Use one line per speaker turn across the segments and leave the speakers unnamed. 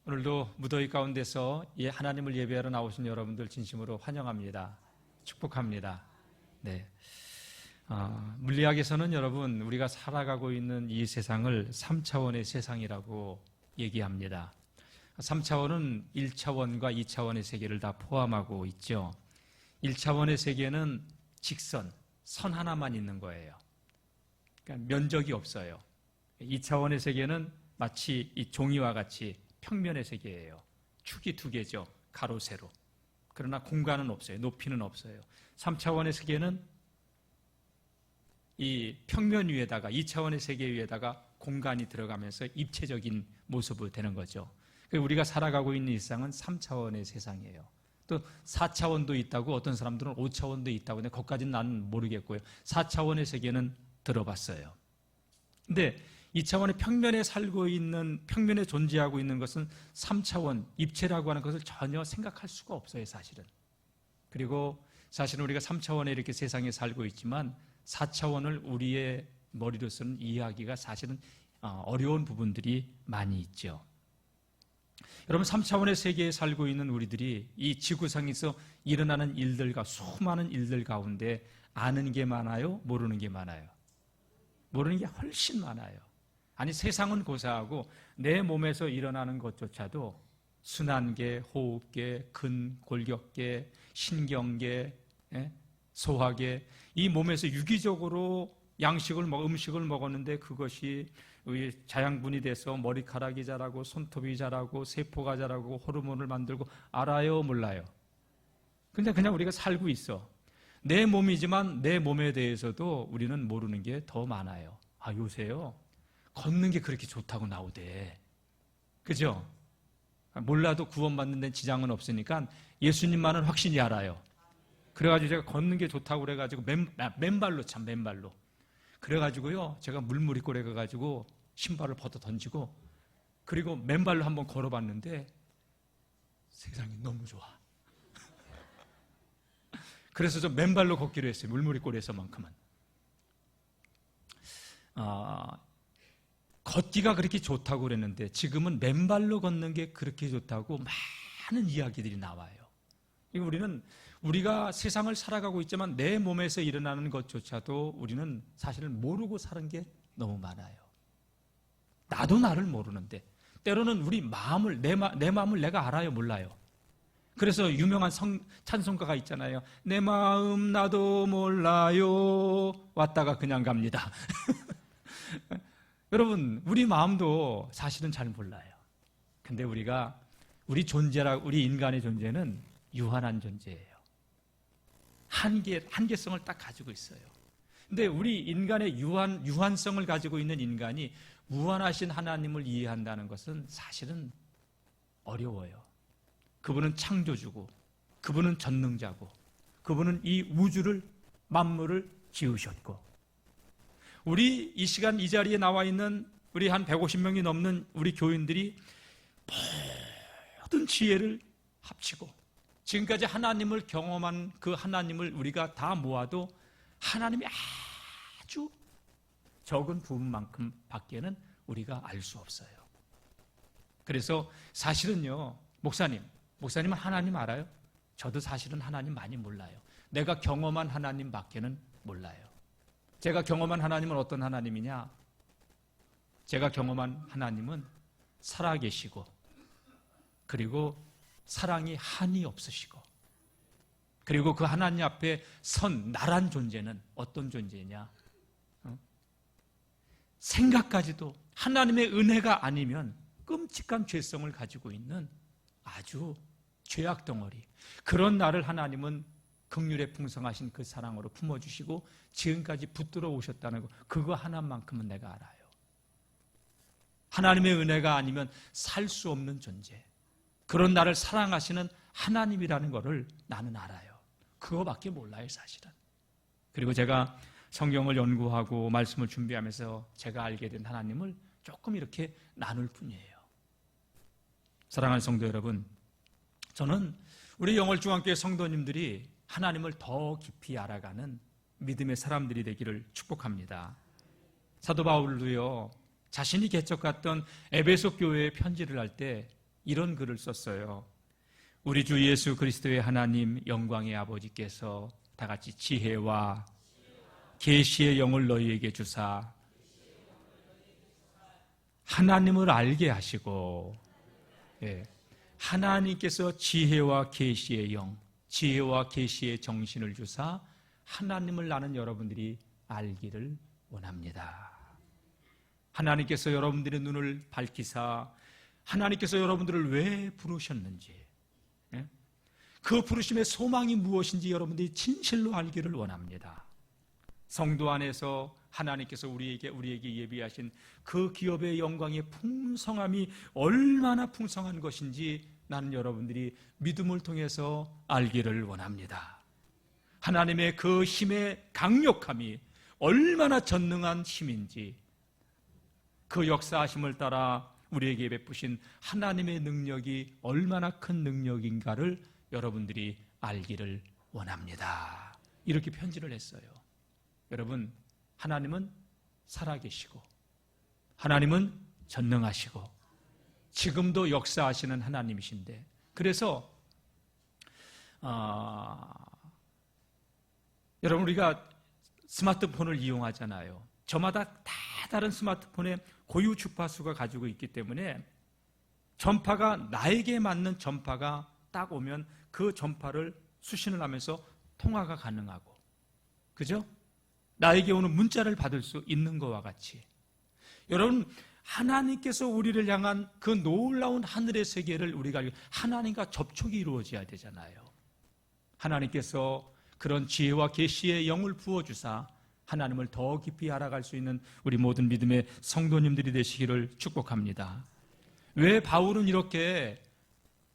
오늘도 무더위 가운데서 하나님을 예배하러 나오신 여러분들 진심으로 환영합니다. 축복합니다. 네. 물리학에서는 여러분, 우리가 살아가고 있는 이 세상을 3차원의 세상이라고 얘기합니다. 3차원은 1차원과 2차원의 세계를 다 포함하고 있죠. 1차원의 세계는 직선, 선 하나만 있는 거예요. 그러니까 면적이 없어요. 2차원의 세계는 마치 이 종이와 같이 평면의 세계예요. 축이 두 개죠. 가로, 세로. 그러나 공간은 없어요. 높이는 없어요. 3차원의 세계는 이 평면 위에다가 2차원의 세계 위에다가 공간이 들어가면서 입체적인 모습으로 되는 거죠. 우리가 살아가고 있는 일상은 3차원의 세상이에요. 또 4차원도 있다고, 어떤 사람들은 5차원도 있다고 하는데 거기까지는 나는 모르겠고요. 4차원의 세계는 들어봤어요. 근데 2차원의 평면에 살고 있는, 평면에 존재하고 있는 것은 3차원, 입체라고 하는 것을 전혀 생각할 수가 없어요, 사실은. 그리고 사실은 우리가 3차원에 이렇게 세상에 살고 있지만 4차원을 우리의 머리로서는 이해하기가 사실은 어려운 부분들이 많이 있죠. 여러분, 3차원의 세계에 살고 있는 우리들이 이 지구상에서 일어나는 일들과 수많은 일들 가운데 아는 게 많아요? 모르는 게 많아요? 모르는 게 훨씬 많아요. 아니, 세상은 고사하고 내 몸에서 일어나는 것조차도 순환계, 호흡계, 근, 골격계, 신경계, 소화계, 이 몸에서 유기적으로 음식을 먹었는데 그것이 자양분이 돼서 머리카락이 자라고 손톱이 자라고 세포가 자라고 호르몬을 만들고, 알아요? 몰라요? 근데 그냥 우리가 살고 있어. 내 몸이지만 내 몸에 대해서도 우리는 모르는 게 더 많아요. 요새요, 걷는 게 그렇게 좋다고 나오대. 그죠? 몰라도 구원받는 데는 지장은 없으니까 예수님만은 확실히 알아요. 그래가지고 제가 걷는 게 좋다고 그래가지고 맨발로. 그래가지고요, 제가 물무리골에 가가지고 신발을 벗어 던지고, 그리고 맨발로 한번 걸어봤는데 세상이 너무 좋아. 그래서 저 맨발로 걷기로 했어요. 물무리골에서만큼은. 걷기가 그렇게 좋다고 그랬는데 지금은 맨발로 걷는 게 그렇게 좋다고 많은 이야기들이 나와요. 우리가 세상을 살아가고 있지만 내 몸에서 일어나는 것조차도 우리는 사실은 모르고 사는 게 너무 많아요. 나도 나를 모르는데, 때로는 우리 마음을, 내 마음을 내가 알아요? 몰라요? 그래서 유명한 찬송가가 있잖아요. 내 마음 나도 몰라요. 왔다가 그냥 갑니다. 여러분, 우리 마음도 사실은 잘 몰라요. 근데 우리 인간의 존재는 유한한 존재예요. 한계성을 딱 가지고 있어요. 근데 우리 인간의 유한성을 가지고 있는 인간이 무한하신 하나님을 이해한다는 것은 사실은 어려워요. 그분은 창조주고, 그분은 전능자고, 그분은 이 우주를, 만물을 지으셨고, 우리 이 시간 이 자리에 나와 있는 우리 한 150명이 넘는 우리 교인들이 모든 지혜를 합치고 지금까지 하나님을 경험한 그 하나님을 우리가 다 모아도 하나님이 아주 적은 부분만큼 밖에는 우리가 알 수 없어요. 그래서 사실은요, 목사님은 하나님 알아요? 저도 사실은 하나님 많이 몰라요. 내가 경험한 하나님 밖에는 몰라요. 제가 경험한 하나님은 어떤 하나님이냐? 제가 경험한 하나님은 살아계시고, 그리고 사랑이 한이 없으시고, 그리고 그 하나님 앞에 나란 존재는 어떤 존재냐? 생각까지도 하나님의 은혜가 아니면 끔찍한 죄성을 가지고 있는 아주 죄악 덩어리, 그런 나를 하나님은 긍휼에 풍성하신 그 사랑으로 품어주시고 지금까지 붙들어 오셨다는 거, 그거 하나만큼은 내가 알아요. 하나님의 은혜가 아니면 살 수 없는 존재, 그런 나를 사랑하시는 하나님이라는 것을 나는 알아요. 그거밖에 몰라요, 사실은. 그리고 제가 성경을 연구하고 말씀을 준비하면서 제가 알게 된 하나님을 조금 이렇게 나눌 뿐이에요. 사랑하는 성도 여러분, 저는 우리 영월중앙교회 성도님들이 하나님을 더 깊이 알아가는 믿음의 사람들이 되기를 축복합니다. 사도 바울도요, 자신이 개척했던 에베소 교회에 편지를 할 때 이런 글을 썼어요. 우리 주 예수 그리스도의 하나님 영광의 아버지께서 다 같이 지혜와 계시의 영을 너희에게 주사 하나님을 알게 하시고, 하나님께서 지혜와 계시의 영, 지혜와 계시의 정신을 주사 하나님을 아는 여러분들이 알기를 원합니다. 하나님께서 여러분들의 눈을 밝히사 하나님께서 여러분들을 왜 부르셨는지, 그 부르심의 소망이 무엇인지 여러분들이 진실로 알기를 원합니다. 성도 안에서 하나님께서 우리에게 예비하신 그 기업의 영광의 풍성함이 얼마나 풍성한 것인지 나는 여러분들이 믿음을 통해서 알기를 원합니다. 하나님의 그 힘의 강력함이 얼마나 전능한 힘인지, 그 역사하심을 따라 우리에게 베푸신 하나님의 능력이 얼마나 큰 능력인가를 여러분들이 알기를 원합니다. 이렇게 편지를 했어요. 여러분, 하나님은 살아계시고 하나님은 전능하시고 지금도 역사하시는 하나님이신데, 그래서 여러분, 우리가 스마트폰을 이용하잖아요. 저마다 다 다른 스마트폰에 고유 주파수가 가지고 있기 때문에 전파가 나에게 맞는 전파가 딱 오면 그 전파를 수신을 하면서 통화가 가능하고, 그죠? 나에게 오는 문자를 받을 수 있는 것과 같이, 여러분, 하나님께서 우리를 향한 그 놀라운 하늘의 세계를 우리가 하나님과 접촉이 이루어져야 되잖아요. 하나님께서 그런 지혜와 계시의 영을 부어주사 하나님을 더 깊이 알아갈 수 있는 우리 모든 믿음의 성도님들이 되시기를 축복합니다. 왜 바울은 이렇게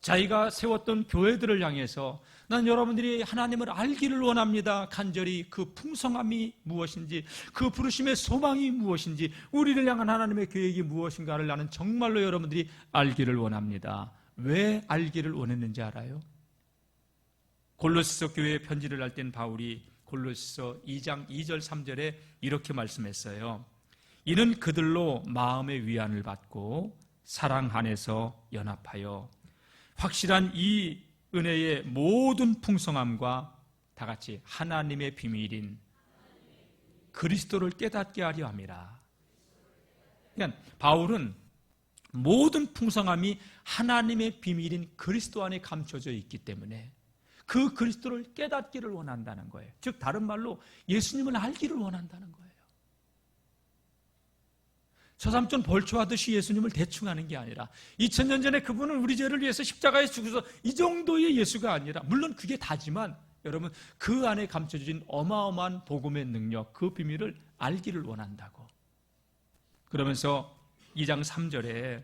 자기가 세웠던 교회들을 향해서 난 여러분들이 하나님을 알기를 원합니다, 간절히 그 풍성함이 무엇인지, 그 부르심의 소망이 무엇인지, 우리를 향한 하나님의 계획이 무엇인가를 나는 정말로 여러분들이 알기를 원합니다. 왜 알기를 원했는지 알아요? 골로새서 교회에 편지를 할 땐 바울이 골로새서 2장 2절 3절에 이렇게 말씀했어요. 이는 그들로 마음의 위안을 받고 사랑 안에서 연합하여 확실한 이 은혜의 모든 풍성함과 다 같이 하나님의 비밀인 그리스도를 깨닫게 하려 함이라. 그러니까 바울은 모든 풍성함이 하나님의 비밀인 그리스도 안에 감춰져 있기 때문에 그 그리스도를 깨닫기를 원한다는 거예요. 즉 다른 말로 예수님을 알기를 원한다는 거예요. 서삼촌 벌초하듯이 예수님을 대충 하는 게 아니라 2000년 전에 그분은 우리 죄를 위해서 십자가에 죽어서 이 정도의 예수가 아니라, 물론 그게 다지만 여러분, 그 안에 감춰진 어마어마한 복음의 능력, 그 비밀을 알기를 원한다고. 그러면서 2장 3절에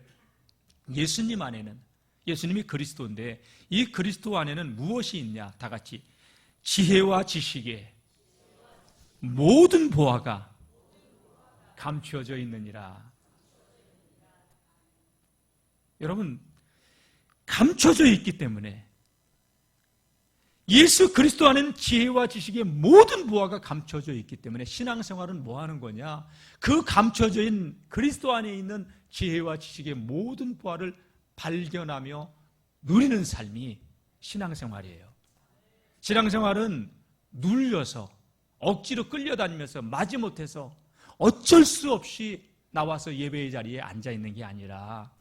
예수님 안에는, 예수님이 그리스도인데 이 그리스도 안에는 무엇이 있냐? 다 같이 지혜와 지식의 모든 보화가 감추어져 있느니라. 여러분, 감춰져 있기 때문에, 예수 그리스도 안에는 지혜와 지식의 모든 보화가 감춰져 있기 때문에 신앙생활은 뭐 하는 거냐? 그 감춰져 있는 그리스도 안에 있는 지혜와 지식의 모든 보화를 발견하며 누리는 삶이 신앙생활이에요. 신앙생활은 눌려서 억지로 끌려다니면서 마지못해서 어쩔 수 없이 나와서 예배의 자리에 앉아있는 게 아니라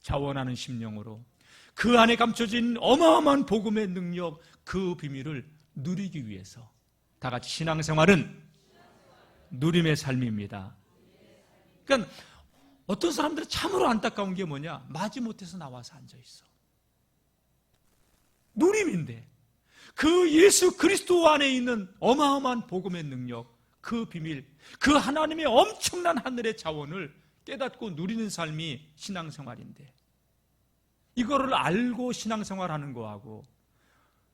자원하는 심령으로 그 안에 감춰진 어마어마한 복음의 능력, 그 비밀을 누리기 위해서 다 같이 신앙생활은 누림의 삶입니다. 그러니까 어떤 사람들은 참으로 안타까운 게 뭐냐? 마지못해서 나와서 앉아있어. 누림인데 그 예수 그리스도 안에 있는 어마어마한 복음의 능력, 그 비밀, 그 하나님의 엄청난 하늘의 자원을 깨닫고 누리는 삶이 신앙생활인데, 이거를 알고 신앙생활하는 거하고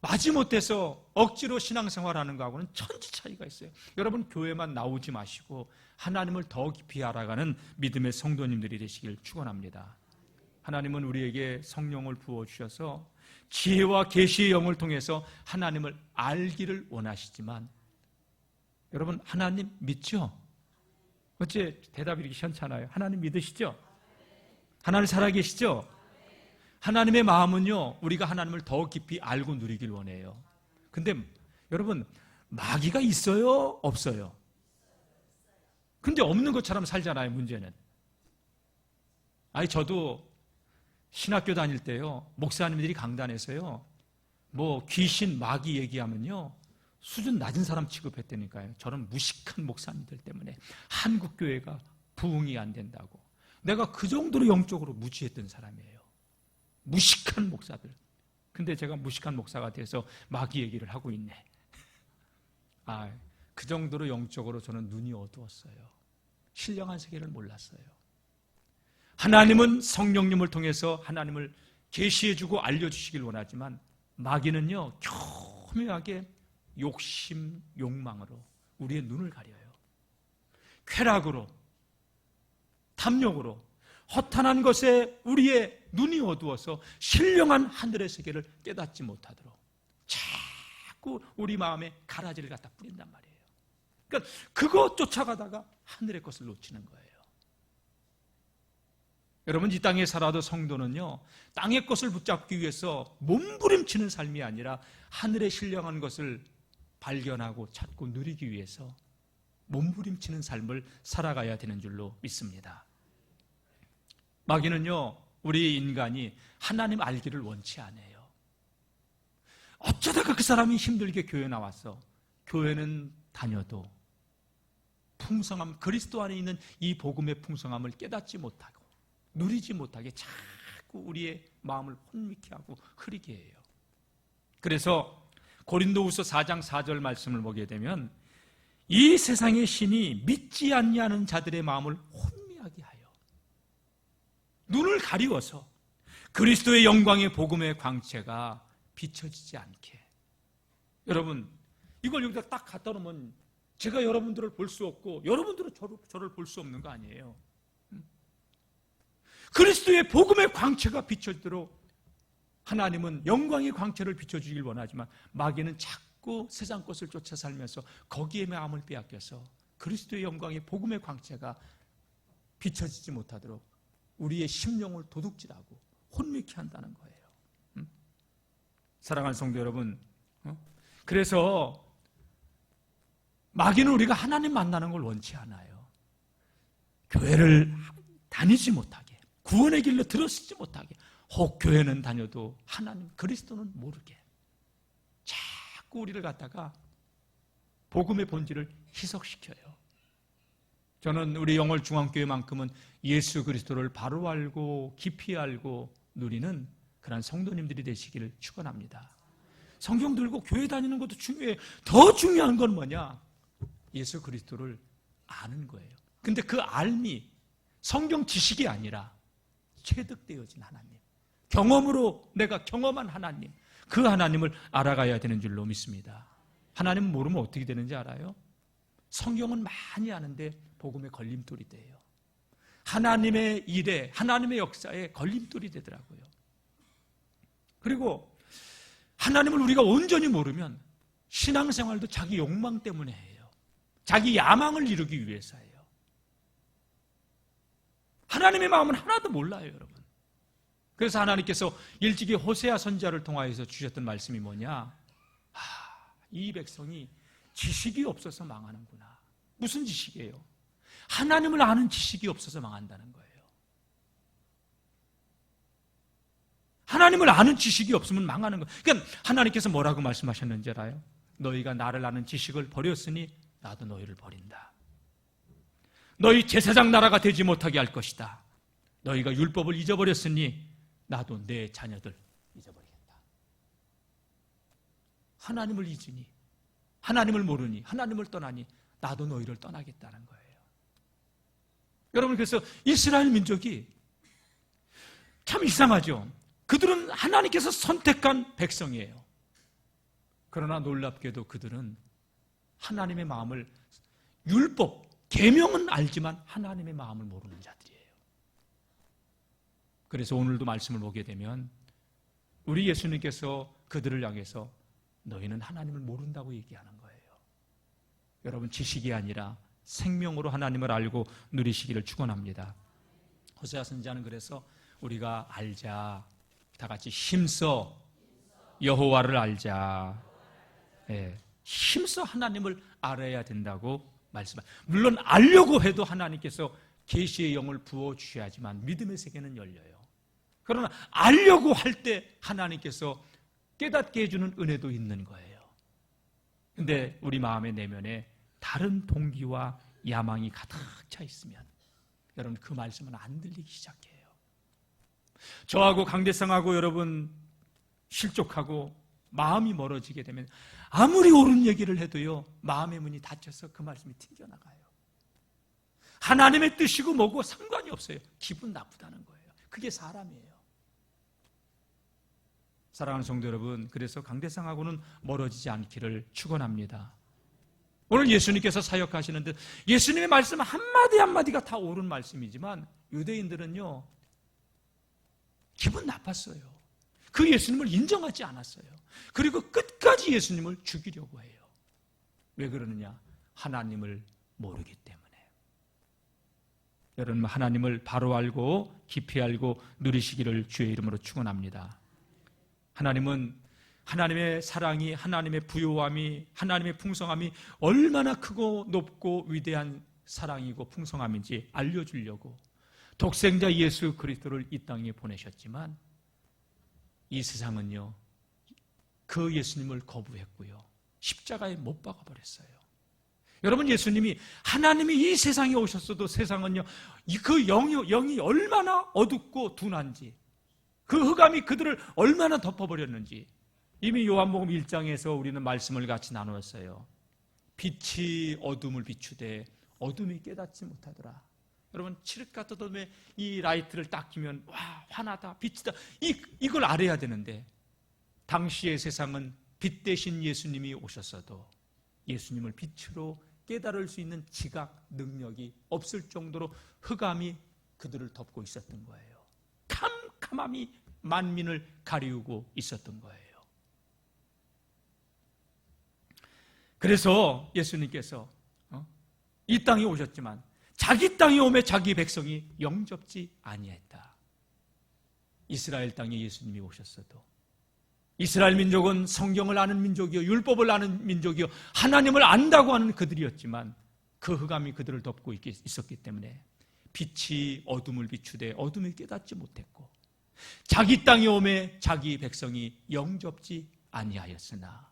마지못해서 억지로 신앙생활하는 거하고는 천지 차이가 있어요. 여러분, 교회만 나오지 마시고 하나님을 더 깊이 알아가는 믿음의 성도님들이 되시길 축원합니다. 하나님은 우리에게 성령을 부어주셔서 지혜와 계시의 영을 통해서 하나님을 알기를 원하시지만, 여러분, 하나님 믿죠? 어째 대답이 이렇게 시원찮아요? 하나님 믿으시죠? 하나님 살아계시죠? 하나님의 마음은요, 우리가 하나님을 더 깊이 알고 누리길 원해요. 근데 여러분, 마귀가 있어요? 없어요? 근데 없는 것처럼 살잖아요, 문제는. 저도 신학교 다닐 때요, 목사님들이 강단에서요, 뭐 귀신, 마귀 얘기하면요, 수준 낮은 사람 취급했다니까요. 저는 무식한 목사님들 때문에 한국교회가 부흥이 안 된다고. 내가 그 정도로 영적으로 무지했던 사람이에요. 무식한 목사들. 근데 제가 무식한 목사가 돼서 마귀 얘기를 하고 있네. 그 정도로 영적으로 저는 눈이 어두웠어요. 신령한 세계를 몰랐어요. 하나님은 성령님을 통해서 하나님을 계시해주고 알려주시길 원하지만 마귀는요, 교묘하게 욕심, 욕망으로 우리의 눈을 가려요. 쾌락으로, 탐욕으로, 허탄한 것에 우리의 눈이 어두워서 신령한 하늘의 세계를 깨닫지 못하도록 자꾸 우리 마음에 가라지를 갖다 뿌린단 말이에요. 그러니까 그거 쫓아가다가 하늘의 것을 놓치는 거예요. 여러분, 이 땅에 살아도 성도는요, 땅의 것을 붙잡기 위해서 몸부림치는 삶이 아니라 하늘의 신령한 것을 발견하고 찾고 누리기 위해서 몸부림치는 삶을 살아가야 되는 줄로 믿습니다. 마귀는요, 우리 인간이 하나님 알기를 원치 않아요. 어쩌다가 그 사람이 힘들게 교회 나왔어. 교회는 다녀도 풍성함, 그리스도 안에 있는 이 복음의 풍성함을 깨닫지 못하고 누리지 못하게 자꾸 우리의 마음을 혼미케 하고 흐리게 해요. 그래서 고린도후서 4장 4절 말씀을 보게 되면 이 세상의 신이 믿지 않냐는 자들의 마음을 혼미하게 하여 눈을 가리워서 그리스도의 영광의 복음의 광채가 비춰지지 않게. 여러분, 이걸 여기다 딱 갖다 놓으면 제가 여러분들을 볼 수 없고 여러분들은 저를 볼 수 없는 거 아니에요. 그리스도의 복음의 광채가 비춰지도록 하나님은 영광의 광채를 비춰주길 원하지만 마귀는 자꾸 세상 것을 쫓아 살면서 거기에 마음을 빼앗겨서 그리스도의 영광의 복음의 광채가 비춰지지 못하도록 우리의 심령을 도둑질하고 혼미케 한다는 거예요. 사랑하는 성도 여러분, 그래서 마귀는 우리가 하나님 만나는 걸 원치 않아요. 교회를 다니지 못하게, 구원의 길로 들어서지 못하게, 혹 교회는 다녀도 하나님 그리스도는 모르게 자꾸 우리를 갖다가 복음의 본질을 희석시켜요. 저는 우리 영월중앙교회만큼은 예수 그리스도를 바로 알고 깊이 알고 누리는 그런 성도님들이 되시기를 축원합니다. 성경 들고 교회 다니는 것도 중요해요. 더 중요한 건 뭐냐? 예수 그리스도를 아는 거예요. 근데 그 알미 성경 지식이 아니라 체득되어진 하나님, 경험으로 내가 경험한 하나님, 그 하나님을 알아가야 되는 줄로 믿습니다. 하나님 모르면 어떻게 되는지 알아요? 성경은 많이 아는데 복음의 걸림돌이 돼요. 하나님의 일에, 하나님의 역사에 걸림돌이 되더라고요. 그리고 하나님을 우리가 온전히 모르면 신앙생활도 자기 욕망 때문에 해요. 자기 야망을 이루기 위해서 해요. 하나님의 마음은 하나도 몰라요, 여러분. 그래서 하나님께서 일찍이 호세아 선지자를 통하여서 주셨던 말씀이 뭐냐? 이 백성이 지식이 없어서 망하는구나. 무슨 지식이에요? 하나님을 아는 지식이 없어서 망한다는 거예요. 하나님을 아는 지식이 없으면 망하는 거예요. 그러니까 하나님께서 뭐라고 말씀하셨는지 알아요? 너희가 나를 아는 지식을 버렸으니 나도 너희를 버린다. 너희 제사장 나라가 되지 못하게 할 것이다. 너희가 율법을 잊어버렸으니 나도 내 자녀들 잊어버리겠다. 하나님을 잊으니, 하나님을 모르니, 하나님을 떠나니 나도 너희를 떠나겠다는 거예요. 여러분, 그래서 이스라엘 민족이 참 이상하죠. 그들은 하나님께서 선택한 백성이에요. 그러나 놀랍게도 그들은 하나님의 마음을, 율법, 계명은 알지만 하나님의 마음을 모르는 자들이에요. 그래서 오늘도 말씀을 보게 되면 우리 예수님께서 그들을 향해서 너희는 하나님을 모른다고 얘기하는 거예요. 여러분, 지식이 아니라 생명으로 하나님을 알고 누리시기를 축원합니다. 호세아 선지자는 그래서 우리가 알자, 다 같이 힘써 여호와를 알자. 예, 힘써 하나님을 알아야 된다고 말씀합니다. 물론 알려고 해도 하나님께서 계시의 영을 부어주셔야지만 믿음의 세계는 열려요. 그러나 알려고 할 때 하나님께서 깨닫게 해주는 은혜도 있는 거예요. 근데 우리 마음의 내면에 다른 동기와 야망이 가득 차 있으면 여러분 그 말씀은 안 들리기 시작해요. 저하고 강대성하고 여러분 실족하고 마음이 멀어지게 되면 아무리 옳은 얘기를 해도요, 마음의 문이 닫혀서 그 말씀이 튕겨나가요. 하나님의 뜻이고 뭐고 상관이 없어요. 기분 나쁘다는 거예요. 그게 사람이에요. 사랑하는 성도 여러분, 그래서 강대상하고는 멀어지지 않기를 축원합니다. 오늘 예수님께서 사역하시는데 예수님의 말씀 한마디 한마디가 다 옳은 말씀이지만 유대인들은요, 기분 나빴어요. 그 예수님을 인정하지 않았어요. 그리고 끝까지 예수님을 죽이려고 해요. 왜 그러느냐? 하나님을 모르기 때문에. 여러분, 하나님을 바로 알고 깊이 알고 누리시기를 주의 이름으로 축원합니다. 하나님은 하나님의 사랑이, 하나님의 부요함이, 하나님의 풍성함이 얼마나 크고 높고 위대한 사랑이고 풍성함인지 알려주려고 독생자 예수 그리스도를 이 땅에 보내셨지만 이 세상은요, 그 예수님을 거부했고요, 십자가에 못 박아버렸어요. 여러분, 예수님이, 하나님이 이 세상에 오셨어도 세상은요, 그 영이 얼마나 어둡고 둔한지, 그 흑암이 그들을 얼마나 덮어버렸는지 이미 요한복음 1장에서 우리는 말씀을 같이 나누었어요. 빛이 어둠을 비추되 어둠이 깨닫지 못하더라. 여러분, 칠흑 같은 어둠에 이 라이트를 딱 끼면 와, 환하다, 빛이다, 이걸 알아야 되는데 당시의 세상은 빛 대신 예수님이 오셨어도 예수님을 빛으로 깨달을 수 있는 지각 능력이 없을 정도로 흑암이 그들을 덮고 있었던 거예요. 캄캄함이 만민을 가리우고 있었던 거예요. 그래서 예수님께서 이 땅에 오셨지만 자기 땅에 오매 자기 백성이 영접지 아니했다. 이스라엘 땅에 예수님이 오셨어도 이스라엘 민족은 성경을 아는 민족이요, 율법을 아는 민족이요, 하나님을 안다고 하는 그들이었지만 그 흑암이 그들을 덮고 있었기 때문에 빛이 어둠을 비추되 어둠이 깨닫지 못했고 자기 땅에 오매 자기 백성이 영접지 아니하였으나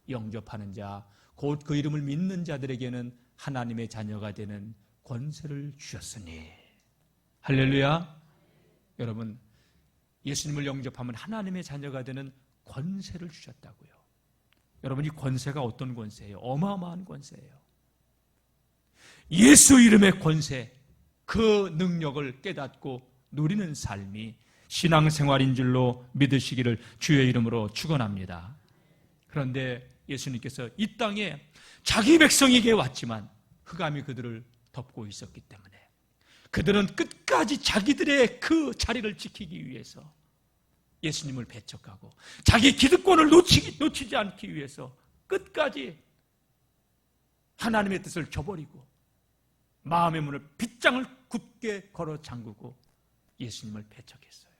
영접하는 자, 곧 그 이름을 믿는 자들에게는 하나님의 자녀가 되는 권세를 주셨으니. 할렐루야. 여러분, 예수님을 영접하면 하나님의 자녀가 되는 권세를 주셨다고요. 여러분, 이 권세가 어떤 권세예요? 어마어마한 권세예요. 예수 이름의 권세, 그 능력을 깨닫고 누리는 삶이 신앙생활인 줄로 믿으시기를 주의 이름으로 축원합니다. 그런데 예수님께서 이 땅에 자기 백성에게 왔지만 흑암이 그들을 덮고 있었기 때문에 그들은 끝까지 자기들의 그 자리를 지키기 위해서 예수님을 배척하고 자기 기득권을 놓치지 않기 위해서 끝까지 하나님의 뜻을 저버리고 마음의 문을 빗장을 굳게 걸어 잠그고 예수님을 배척했어요.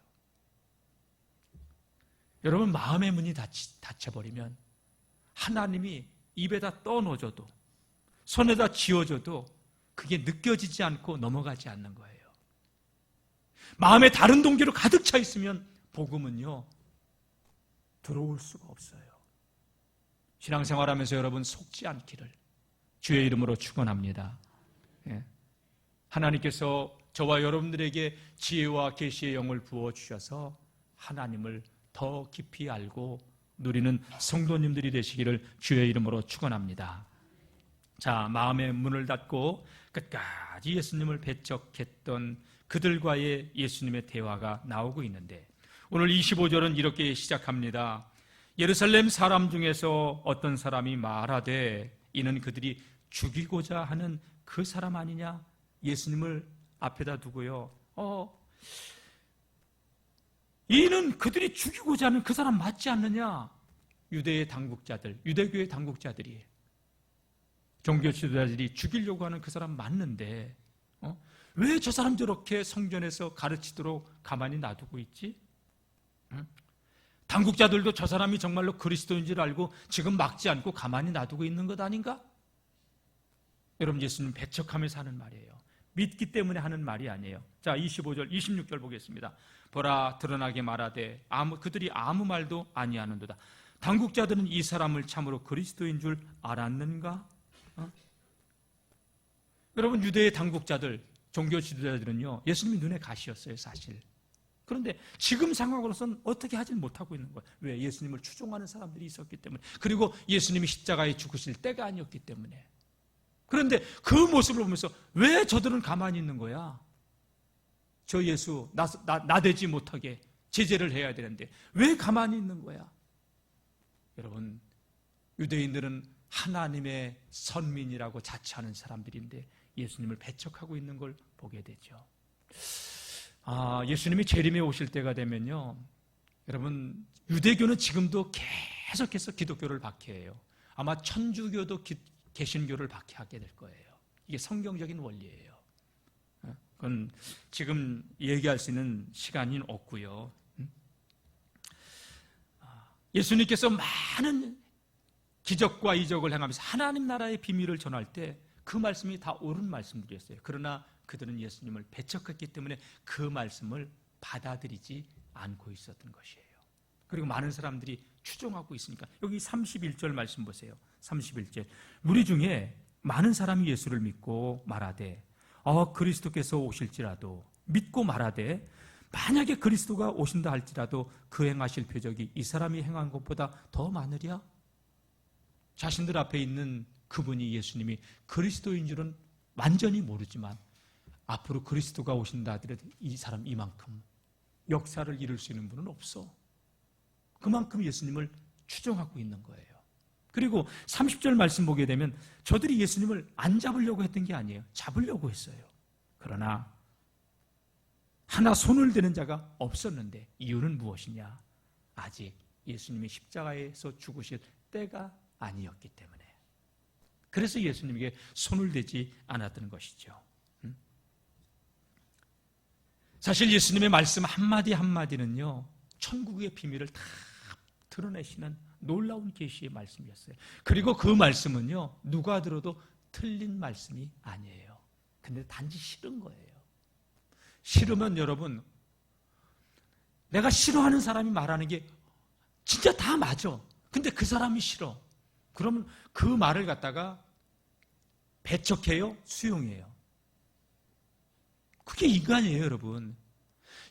여러분, 마음의 문이 닫혀버리면 하나님이 입에다 떠넣어줘도 손에다 쥐어줘도 그게 느껴지지 않고 넘어가지 않는 거예요. 마음에 다른 동기로 가득 차 있으면 복음은요, 들어올 수가 없어요. 신앙생활하면서 여러분 속지 않기를 주의 이름으로 축원합니다. 하나님께서 저와 여러분들에게 지혜와 계시의 영을 부어주셔서 하나님을 더 깊이 알고 누리는 성도님들이 되시기를 주의 이름으로 축원합니다. 자, 마음의 문을 닫고 끝까지 예수님을 배척했던 그들과의 예수님의 대화가 나오고 있는데 오늘 25절은 이렇게 시작합니다. 예루살렘 사람 중에서 어떤 사람이 말하되 이는 그들이 죽이고자 하는 그 사람 아니냐? 예수님을 앞에다 두고요, 이는 그들이 죽이고자 하는 그 사람 맞지 않느냐? 유대의 당국자들, 유대교의 당국자들이, 종교 지도자들이 죽이려고 하는 그 사람 맞는데 왜 저 사람 저렇게 성전에서 가르치도록 가만히 놔두고 있지? 당국자들도 저 사람이 정말로 그리스도인 줄 알고 지금 막지 않고 가만히 놔두고 있는 것 아닌가? 여러분, 예수님 배척하면서 하는 말이에요. 믿기 때문에 하는 말이 아니에요. 자, 25절, 26절 보겠습니다. 보라, 드러나게 말하되 그들이 아무 말도 아니하는도다. 당국자들은 이 사람을 참으로 그리스도인 줄 알았는가? 여러분, 유대의 당국자들, 종교 지도자들은요, 예수님이 눈에 가시였어요, 사실. 그런데 지금 상황으로서는 어떻게 하지 못하고 있는 거예요. 왜? 예수님을 추종하는 사람들이 있었기 때문에. 그리고 예수님이 십자가에 죽으실 때가 아니었기 때문에. 그런데 그 모습을 보면서 왜 저들은 가만히 있는 거야? 저 예수 나대지 못하게 제재를 해야 되는데 왜 가만히 있는 거야? 여러분, 유대인들은 하나님의 선민이라고 자처하는 사람들인데 예수님을 배척하고 있는 걸 보게 되죠. 예수님이 재림에 오실 때가 되면요, 여러분, 유대교는 지금도 계속해서 기독교를 박해해요. 아마 천주교도 개신교를 박해하게 될 거예요. 이게 성경적인 원리예요. 그건 지금 얘기할 수 있는 시간이 없고요. 예수님께서 많은 기적과 이적을 행하면서 하나님 나라의 비밀을 전할 때 그 말씀이 다 옳은 말씀들이었어요. 그러나 그들은 예수님을 배척했기 때문에 그 말씀을 받아들이지 않고 있었던 것이에요. 그리고 많은 사람들이 추종하고 있으니까 여기 31절 말씀 보세요. 31절, 무리 중에 많은 사람이 예수를 믿고 말하되 그리스도께서 오실지라도, 믿고 말하되 만약에 그리스도가 오신다 할지라도 그 행하실 표적이 이 사람이 행한 것보다 더 많으랴? 자신들 앞에 있는 그분이, 예수님이 그리스도인 줄은 완전히 모르지만 앞으로 그리스도가 오신다 하더라도 이 사람 이만큼 역사를 이룰 수 있는 분은 없어. 그만큼 예수님을 추종하고 있는 거예요. 그리고 30절 말씀 보게 되면 저들이 예수님을 안 잡으려고 했던 게 아니에요. 잡으려고 했어요. 그러나 하나 손을 대는 자가 없었는데 이유는 무엇이냐? 아직 예수님이 십자가에서 죽으실 때가 아니었기 때문에. 그래서 예수님에게 손을 대지 않았던 것이죠. 사실 예수님의 말씀 한마디 한마디는요, 천국의 비밀을 다 드러내시는 놀라운 계시의 말씀이었어요. 그리고 그 말씀은요, 누가 들어도 틀린 말씀이 아니에요. 근데 단지 싫은 거예요. 싫으면 여러분, 내가 싫어하는 사람이 말하는 게 진짜 다 맞아. 근데 그 사람이 싫어. 그러면 그 말을 갖다가 배척해요? 수용해요? 그게 인간이에요, 여러분.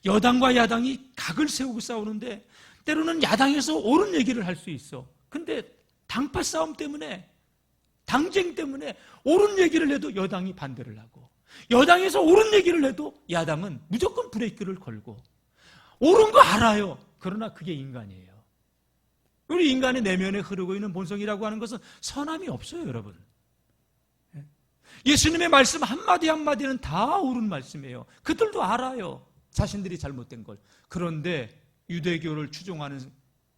여당과 야당이 각을 세우고 싸우는데 때로는 야당에서 옳은 얘기를 할 수 있어. 근데 당파 싸움 때문에, 당쟁 때문에 옳은 얘기를 해도 여당이 반대를 하고, 여당에서 옳은 얘기를 해도 야당은 무조건 브레이크를 걸고, 옳은 거 알아요. 그러나 그게 인간이에요. 우리 인간의 내면에 흐르고 있는 본성이라고 하는 것은 선함이 없어요, 여러분. 예수님의 말씀 한마디 한마디는 다 옳은 말씀이에요. 그들도 알아요, 자신들이 잘못된 걸. 그런데 유대교를 추종하는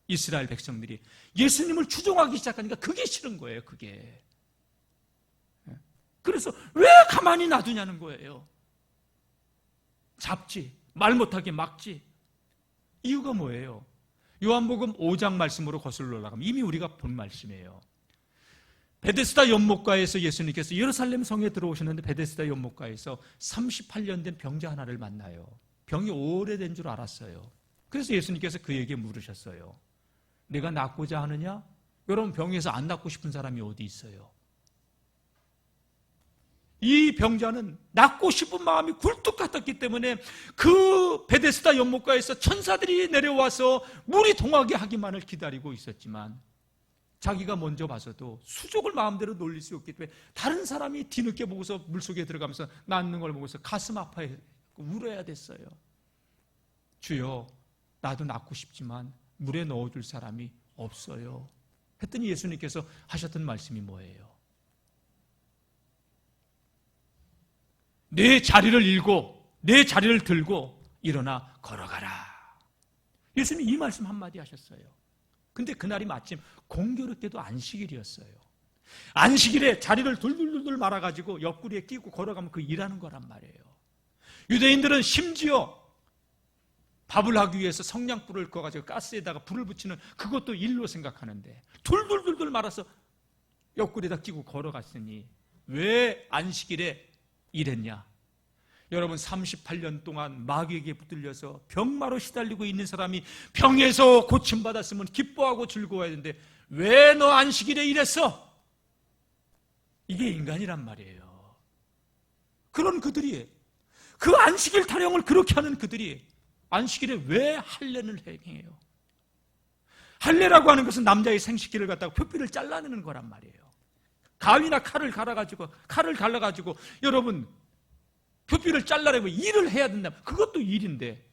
이스라엘 백성들이 예수님을 추종하기 시작하니까 그게 싫은 거예요, 그게. 그래서 왜 가만히 놔두냐는 거예요. 잡지, 말 못하게 막지. 이유가 뭐예요? 요한복음 5장 말씀으로 거슬러 올라가면 이미 우리가 본 말씀이에요. 베데스다 연못가에서 예수님께서 예루살렘 성에 들어오셨는데 베데스다 연못가에서 38년 된 병자 하나를 만나요. 병이 오래된 줄 알았어요. 그래서 예수님께서 그에게 물으셨어요. 내가 낫고자 하느냐? 여러분, 병에서 안 낫고 싶은 사람이 어디 있어요? 이 병자는 낫고 싶은 마음이 굴뚝 같았기 때문에 그 베데스다 연못가에서 천사들이 내려와서 물이 동하게 하기만을 기다리고 있었지만 자기가 먼저 봐서도 수족을 마음대로 놀릴 수 없기 때문에 다른 사람이 뒤늦게 보고서 물속에 들어가면서 낫는 걸 보고서 가슴 아파해 울어야 됐어요. 주여, 나도 낫고 싶지만 물에 넣어줄 사람이 없어요. 했더니 예수님께서 하셨던 말씀이 뭐예요? 내 자리를 일고 내 자리를 들고 일어나 걸어가라. 예수님이 이 말씀 한마디 하셨어요. 근데 그날이 마침 공교롭게도 안식일이었어요. 안식일에 자리를 둘둘둘 말아가지고 옆구리에 끼고 걸어가면 그 일하는 거란 말이에요. 유대인들은 심지어 밥을 하기 위해서 성냥불을 꺼가지고 가스에다가 불을 붙이는 그것도 일로 생각하는데 둘둘둘둘 말아서 옆구리에다 끼고 걸어갔으니 왜 안식일에 일했냐? 여러분 38년 동안 마귀에게 붙들려서 병마로 시달리고 있는 사람이 병에서 고침받았으면 기뻐하고 즐거워야 되는데 왜 너 안식일에 일했어? 이게 인간이란 말이에요. 그런 그들이 그 안식일 타령을 그렇게 하는 그들이 안식일에 왜 할례를 행해요? 할례라고 하는 것은 남자의 생식기를 갖다가 표피를 잘라내는 거란 말이에요. 가위나 칼을 갈라가지고 여러분 표피를 잘라내고 일을 해야 된다. 그것도 일인데.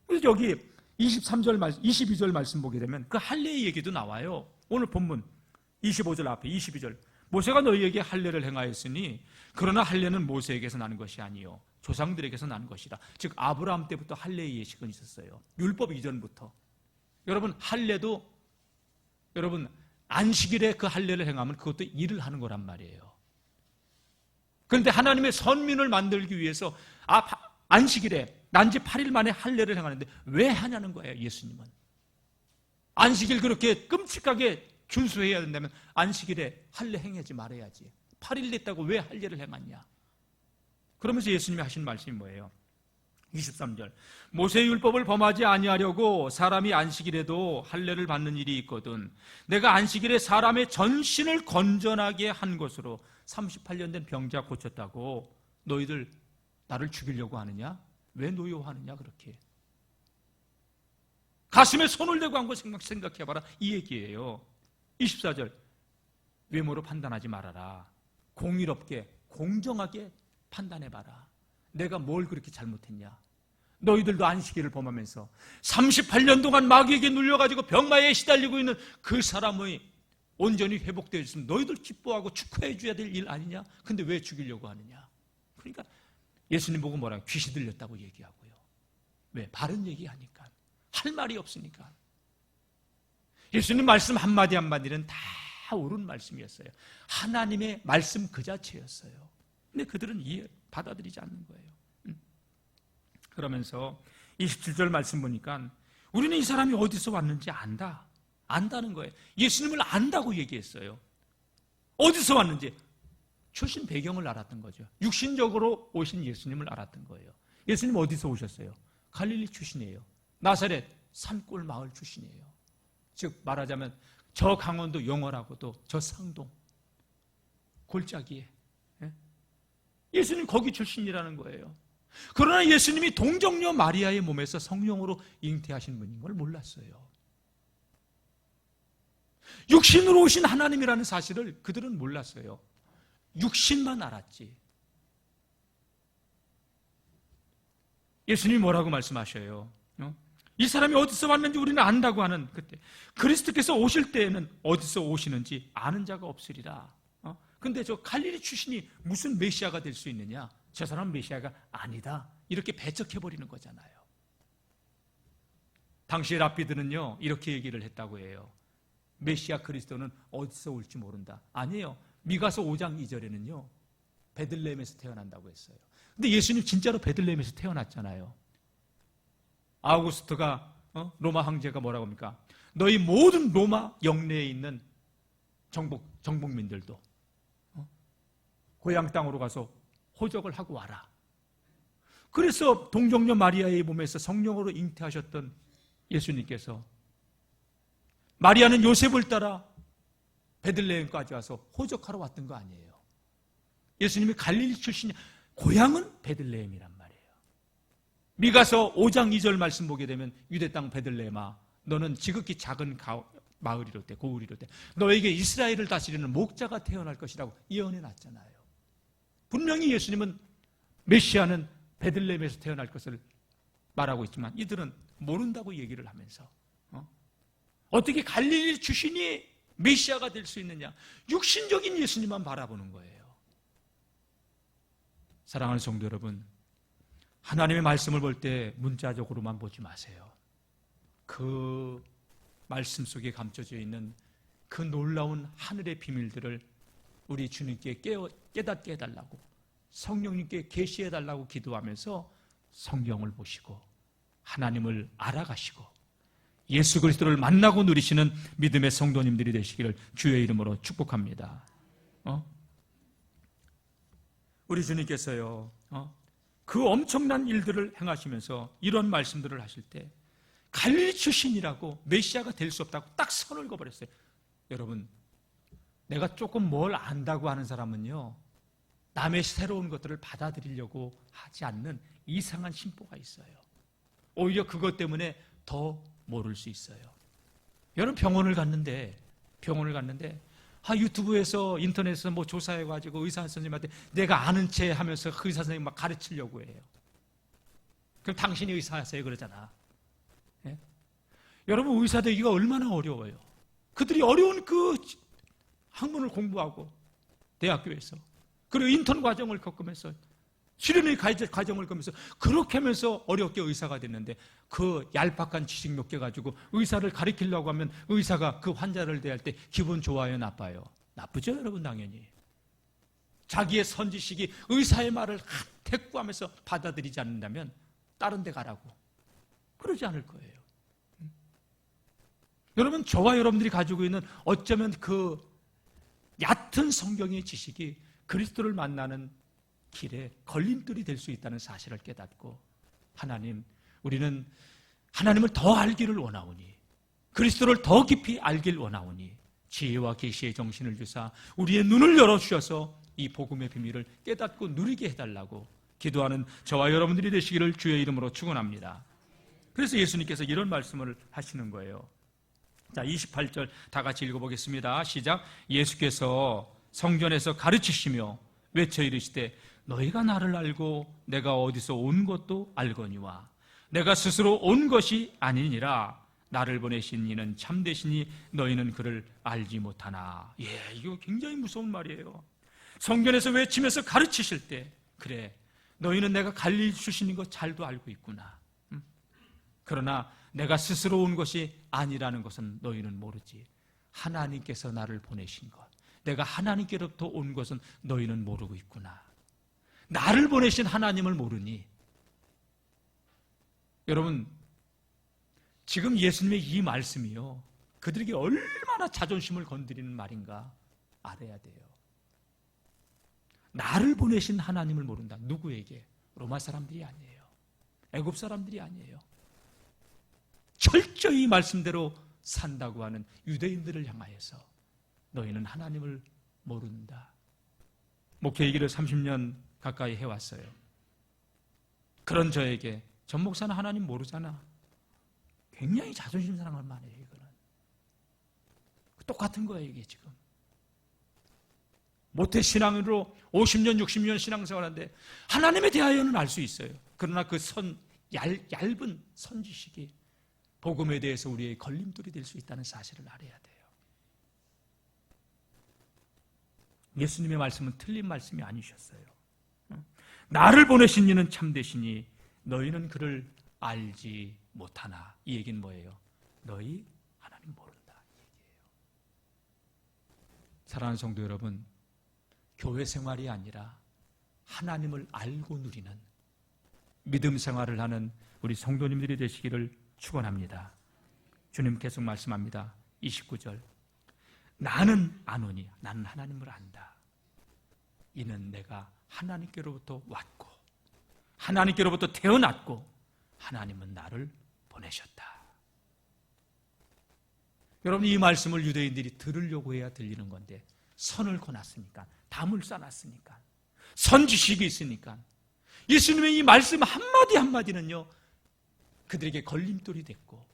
그래서 여기 22절 말씀 보게 되면 그 할례의 얘기도 나와요. 오늘 본문 25절 앞에 22절. 모세가 너희에게 할례를 행하였으니 그러나 할례는 모세에게서 나는 것이 아니요 조상들에게서 나는 것이라. 즉 아브라함 때부터 할례의 예식은 있었어요. 율법 이전부터. 여러분 할례도 여러분 안식일에 그 할례를 행하면 그것도 일을 하는 거란 말이에요. 그런데 하나님의 선민을 만들기 위해서 안식일에 난지 8일 만에 할례를 행하는데 왜 하냐는 거예요. 예수님은 안식일 그렇게 끔찍하게 준수해야 된다면 안식일에 할례 행하지 말아야지. 8일 됐다고 왜 할례를 행하냐? 그러면서 예수님이 하신 말씀이 뭐예요? 23절. 모세의 율법을 범하지 아니하려고 사람이 안식일에도 할례를 받는 일이 있거든 내가 안식일에 사람의 전신을 건전하게 한 것으로 38년 된 병자 고쳤다고 너희들 나를 죽이려고 하느냐? 왜 노여워하느냐 그렇게. 가슴에 손을 대고 한 거 생각해봐라 이 얘기예요. 24절. 외모로 판단하지 말아라. 공의롭게 공정하게 판단해봐라. 내가 뭘 그렇게 잘못했냐? 너희들도 안식일을 범하면서 38년 동안 마귀에게 눌려가지고 병마에 시달리고 있는 그 사람의 온전히 회복되어 있으면 너희들 기뻐하고 축하해 줘야 될 일 아니냐? 근데 왜 죽이려고 하느냐? 그러니까 예수님 보고 뭐라고? 귀신 들렸다고 얘기하고요. 왜? 바른 얘기하니까. 할 말이 없으니까. 예수님 말씀 한마디 한마디는 다 옳은 말씀이었어요. 하나님의 말씀 그 자체였어요. 근데 그들은 받아들이지 않는 거예요. 그러면서 27절 말씀 보니까 우리는 이 사람이 어디서 왔는지 안다는 거예요. 예수님을 안다고 얘기했어요. 어디서 왔는지 출신 배경을 알았던 거죠. 육신적으로 오신 예수님을 알았던 거예요. 예수님 어디서 오셨어요? 갈릴리 출신이에요. 나사렛 산골 마을 출신이에요. 즉 말하자면 저 강원도 영월하고도 저 상동 골짜기에 예수님 거기 출신이라는 거예요. 그러나 예수님이 동정녀 마리아의 몸에서 성령으로 잉태하신 분인 걸 몰랐어요. 육신으로 오신 하나님이라는 사실을 그들은 몰랐어요. 육신만 알았지. 예수님이 뭐라고 말씀하셔요? 이 사람이 어디서 왔는지 우리는 안다고 하는 그때 그리스도께서 오실 때에는 어디서 오시는지 아는 자가 없으리라. 근데 저 갈릴리 출신이 무슨 메시아가 될 수 있느냐? 저 사람은 메시아가 아니다. 이렇게 배척해버리는 거잖아요. 당시의 랍비들은요 이렇게 얘기를 했다고 해요. 메시아 그리스도는 어디서 올지 모른다. 아니에요. 미가서 5장 2절에는요 베들레헴에서 태어난다고 했어요. 근데 예수님 진짜로 베들레헴에서 태어났잖아요. 아우구스트가 로마 황제가 뭐라고 합니까? 너희 모든 로마 영내에 있는 정복민들도 고향 땅으로 가서 호적을 하고 와라. 그래서 동정녀 마리아의 몸에서 성령으로 잉태하셨던 예수님께서 마리아는 요셉을 따라 베들레헴까지 와서 호적하러 왔던 거 아니에요. 예수님이 갈릴리 출신이 고향은 베들레헴이란 말이에요. 미가서 5장 2절 말씀 보게 되면 유대 땅 베들레헴아 너는 지극히 작은 마을이로되 고을이로되 너에게 이스라엘을 다스리는 목자가 태어날 것이라고 예언해 놨잖아요. 분명히 예수님은 메시아는 베들레헴에서 태어날 것을 말하고 있지만 이들은 모른다고 얘기를 하면서 어떻게 갈릴리 출신이 메시아가 될 수 있느냐? 육신적인 예수님만 바라보는 거예요. 사랑하는 성도 여러분, 하나님의 말씀을 볼 때 문자적으로만 보지 마세요. 그 말씀 속에 감춰져 있는 그 놀라운 하늘의 비밀들을 우리 주님께 깨닫게 해달라고 성령님께 계시해달라고 기도하면서 성경을 보시고 하나님을 알아가시고 예수 그리스도를 만나고 누리시는 믿음의 성도님들이 되시기를 주의 이름으로 축복합니다. 우리 주님께서요, 그 엄청난 일들을 행하시면서 이런 말씀들을 하실 때 갈릴리 출신이라고 메시아가 될 수 없다고 딱 선을 그어버렸어요. 여러분, 내가 조금 뭘 안다고 하는 사람은요, 남의 새로운 것들을 받아들이려고 하지 않는 이상한 심보가 있어요. 오히려 그것 때문에 더 모를 수 있어요. 여러분, 병원을 갔는데 유튜브에서 인터넷에서 뭐 조사해가지고 의사 선생님한테 내가 아는 체 하면서 그 의사 선생님 막 가르치려고 해요. 그럼 당신이 의사하세요 그러잖아. 예? 여러분, 의사 되기가 얼마나 어려워요. 그들이 어려운 그 학문을 공부하고 대학교에서 그리고 인턴 과정을 겪으면서 수련의 과정을 겪으면서 그렇게 하면서 어렵게 의사가 됐는데 그 얄팍한 지식 몇 개 가지고 의사를 가르치려고 하면 의사가 그 환자를 대할 때 기분 좋아요, 나빠요? 나쁘죠, 여러분. 당연히 자기의 선지식이 의사의 말을 대꾸하면서 받아들이지 않는다면 다른 데 가라고 그러지 않을 거예요. 여러분, 저와 여러분들이 가지고 있는 어쩌면 그 얕은 성경의 지식이 그리스도를 만나는 길에 걸림돌이 될 수 있다는 사실을 깨닫고 하나님, 우리는 하나님을 더 알기를 원하오니 그리스도를 더 깊이 알길 원하오니 지혜와 계시의 정신을 주사 우리의 눈을 열어주셔서 이 복음의 비밀을 깨닫고 누리게 해달라고 기도하는 저와 여러분들이 되시기를 주의 이름으로 축원합니다. 그래서 예수님께서 이런 말씀을 하시는 거예요. 자, 28절 다 같이 읽어보겠습니다. 시작. 예수께서 성전에서 가르치시며 외쳐 이르시되 너희가 나를 알고 내가 어디서 온 것도 알거니와 내가 스스로 온 것이 아니니라. 나를 보내신 이는 참되시니 너희는 그를 알지 못하나. 예, 이거 굉장히 무서운 말이에요. 성전에서 외치면서 가르치실 때 그래, 너희는 내가 갈릴리 출신인 거 잘도 알고 있구나. 그러나 내가 스스로 온 것이 아니라는 것은 너희는 모르지. 하나님께서 나를 보내신 것, 내가 하나님께로부터 온 것은 너희는 모르고 있구나. 나를 보내신 하나님을 모르니. 여러분, 지금 예수님의 이 말씀이요, 그들에게 얼마나 자존심을 건드리는 말인가 알아야 돼요. 나를 보내신 하나님을 모른다. 누구에게? 로마 사람들이 아니에요. 애굽 사람들이 아니에요. 철저히 말씀대로 산다고 하는 유대인들을 향하여서 너희는 하나님을 모른다. 목회 얘기를 30년 가까이 해왔어요. 그런 저에게 전 목사는 하나님 모르잖아. 굉장히 자존심 상할 만해요. 이거는 똑같은 거예요. 이게 지금 모태신앙으로 50년 60년 신앙생활하는데 하나님에 대하여는 알 수 있어요. 그러나 그 얇은 선지식이 복음에 대해서 우리의 걸림돌이 될 수 있다는 사실을 알아야 돼요. 예수님의 말씀은 틀린 말씀이 아니셨어요. 나를 보내신 이는 참되시니 너희는 그를 알지 못하나. 이 얘기는 뭐예요? 너희 하나님 모른다 이 얘기예요. 사랑하는 성도 여러분, 교회 생활이 아니라 하나님을 알고 누리는 믿음 생활을 하는 우리 성도님들이 되시기를 축원합니다. 주님 계속 말씀합니다. 29절 나는 아노니, 나는 하나님을 안다. 이는 내가 하나님께로부터 왔고 하나님께로부터 태어났고 하나님은 나를 보내셨다. 여러분, 이 말씀을 유대인들이 들으려고 해야 들리는 건데 선을 그어놨으니까, 담을 쌓았으니까, 선지식이 있으니까 예수님의 이 말씀 한마디 한마디는요 그들에게 걸림돌이 됐고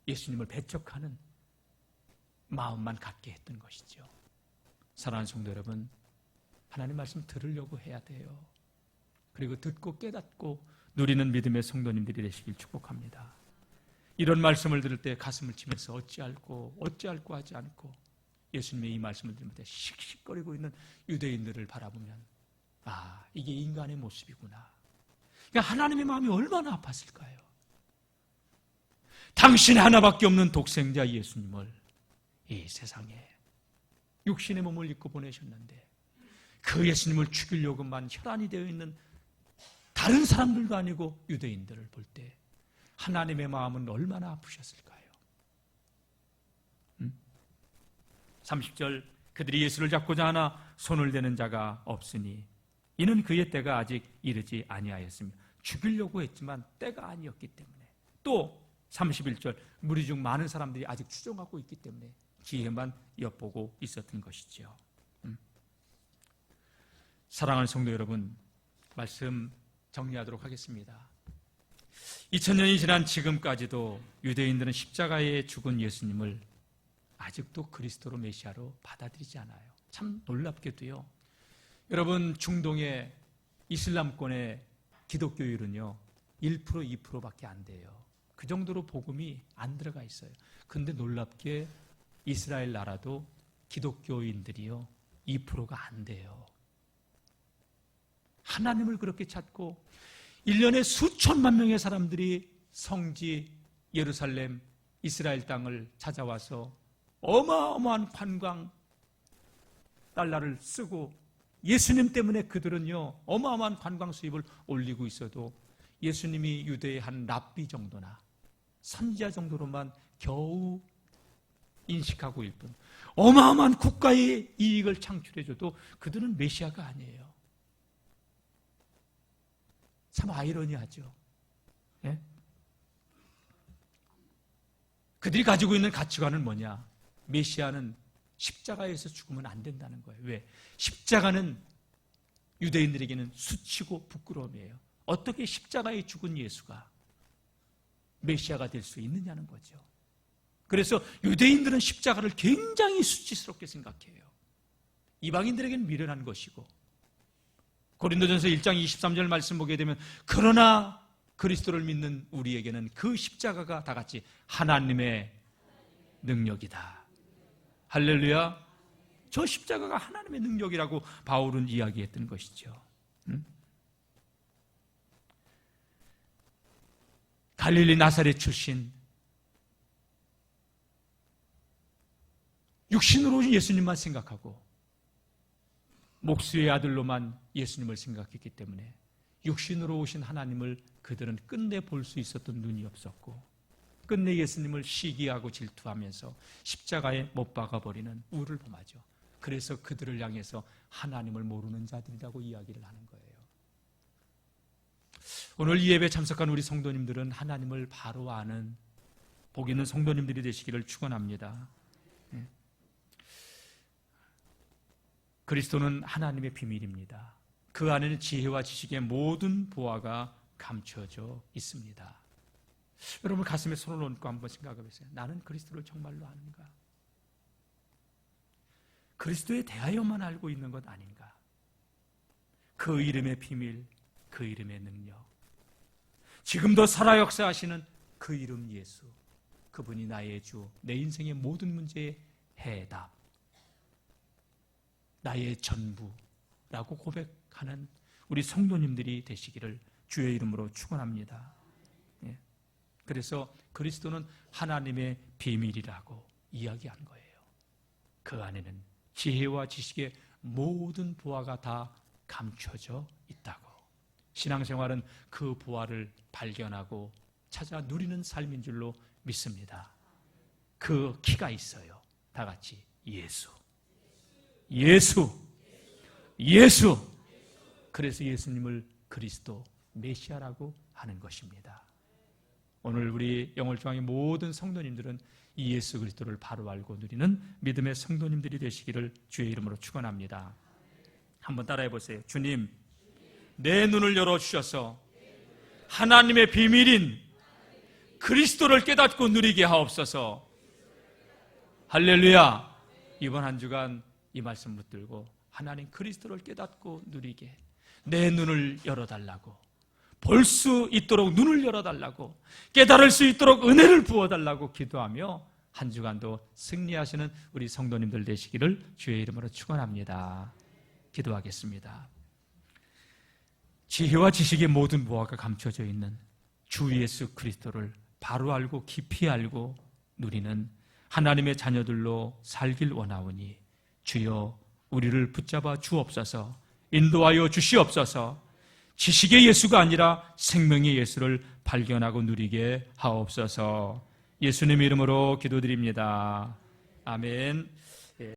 예수님을 배척하는 마음만 갖게 했던 것이죠. 사랑하는 성도 여러분, 하나님 말씀 들으려고 해야 돼요. 그리고 듣고 깨닫고 누리는 믿음의 성도님들이 되시길 축복합니다. 이런 말씀을 들을 때 가슴을 치면서 어찌할꼬 하지 않고 예수님의 이 말씀을 들을 때 씩씩거리고 있는 유대인들을 바라보면 아, 이게 인간의 모습이구나. 그러니까 하나님의 마음이 얼마나 아팠을까요? 당신 하나밖에 없는 독생자 예수님을 이 세상에 육신의 몸을 입고 보내셨는데 그 예수님을 죽이려고만 혈안이 되어 있는 다른 사람들도 아니고 유대인들을 볼 때 하나님의 마음은 얼마나 아프셨을까요? 30절 그들이 예수를 잡고자 하나 손을 대는 자가 없으니 이는 그의 때가 아직 이르지 아니하였습니다. 죽이려고 했지만 때가 아니었기 때문에, 또 31절 무리 중 많은 사람들이 아직 추종하고 있기 때문에 기회만 엿보고 있었던 것이죠. 사랑하는 성도 여러분, 말씀 정리하도록 하겠습니다. 2000년이 지난 지금까지도 유대인들은 십자가에 죽은 예수님을 아직도 그리스도로 메시아로 받아들이지 않아요. 참 놀랍게도요. 여러분, 중동의 이슬람권의 기독교율은요 1% 2%밖에 안 돼요. 그 정도로 복음이 안 들어가 있어요. 근데 놀랍게 이스라엘 나라도 기독교인들이요 2%가 안 돼요. 하나님을 그렇게 찾고 1년에 수천만 명의 사람들이 성지 예루살렘 이스라엘 땅을 찾아와서 어마어마한 관광 달러를 쓰고 예수님 때문에 그들은요 어마어마한 관광 수입을 올리고 있어도 예수님이 유대의 한 랍비 정도나 선지자 정도로만 겨우 인식하고 있을 뿐, 어마어마한 국가의 이익을 창출해줘도 그들은 메시아가 아니에요. 참 아이러니하죠. 예? 그들이 가지고 있는 가치관은 뭐냐? 메시아는 십자가에서 죽으면 안 된다는 거예요. 왜? 십자가는 유대인들에게는 수치고 부끄러움이에요. 어떻게 십자가에 죽은 예수가 메시아가 될 수 있느냐는 거죠. 그래서 유대인들은 십자가를 굉장히 수치스럽게 생각해요. 이방인들에게는 미련한 것이고, 고린도전서 1장 23절 말씀 보게 되면 그러나 그리스도를 믿는 우리에게는 그 십자가가 다 같이 하나님의 능력이다. 할렐루야. 저 십자가가 하나님의 능력이라고 바울은 이야기했던 것이죠. 갈릴리 나사렛 출신 육신으로 오신 예수님만 생각하고 목수의 아들로만 예수님을 생각했기 때문에 육신으로 오신 하나님을 그들은 끝내 볼 수 있었던 눈이 없었고, 끝내 예수님을 시기하고 질투하면서 십자가에 못 박아버리는 우를 범하죠. 그래서 그들을 향해서 하나님을 모르는 자들이라고 이야기를 하는 거예요. 오늘 이 예배에 참석한 우리 성도님들은 하나님을 바로 아는 복 있는 성도님들이 되시기를 축원합니다. 그리스도는 하나님의 비밀입니다. 그 안에는 지혜와 지식의 모든 보화가 감춰져 있습니다. 여러분 가슴에 손을 얹고 한번 생각해 보세요. 나는 그리스도를 정말로 아는가? 그리스도에 대하여만 알고 있는 것 아닌가? 그 이름의 비밀, 그 이름의 능력, 지금도 살아 역사하시는 그 이름 예수, 그분이 나의 주, 내 인생의 모든 문제의 해답, 나의 전부라고 고백하는 우리 성도님들이 되시기를 주의 이름으로 축원합니다. 예. 그래서 그리스도는 하나님의 비밀이라고 이야기한 거예요. 그 안에는 지혜와 지식의 모든 보화가 다 감춰져 있다고. 신앙생활은 그 보화를 발견하고 찾아 누리는 삶인 줄로 믿습니다. 그 키가 있어요. 다 같이 예수, 예수, 예수. 그래서 예수님을 그리스도 메시아라고 하는 것입니다. 오늘 우리 영월중앙의 모든 성도님들은 이 예수 그리스도를 바로 알고 누리는 믿음의 성도님들이 되시기를 주의 이름으로 축원합니다. 한번 따라해 보세요. 주님, 내 눈을 열어주셔서 하나님의 비밀인 그리스도를 깨닫고 누리게 하옵소서. 할렐루야. 이번 한 주간 이 말씀 붙들고 하나님 그리스도를 깨닫고 누리게 내 눈을 열어달라고, 볼 수 있도록 눈을 열어달라고, 깨달을 수 있도록 은혜를 부어달라고 기도하며 한 주간도 승리하시는 우리 성도님들 되시기를 주의 이름으로 축원합니다. 기도하겠습니다. 지혜와 지식의 모든 보화가 감춰져 있는 주 예수 그리스도를 바로 알고 깊이 알고 누리는 하나님의 자녀들로 살길 원하오니 주여 우리를 붙잡아 주옵소서, 인도하여 주시옵소서. 지식의 예수가 아니라 생명의 예수를 발견하고 누리게 하옵소서. 예수님의 이름으로 기도드립니다. 아멘.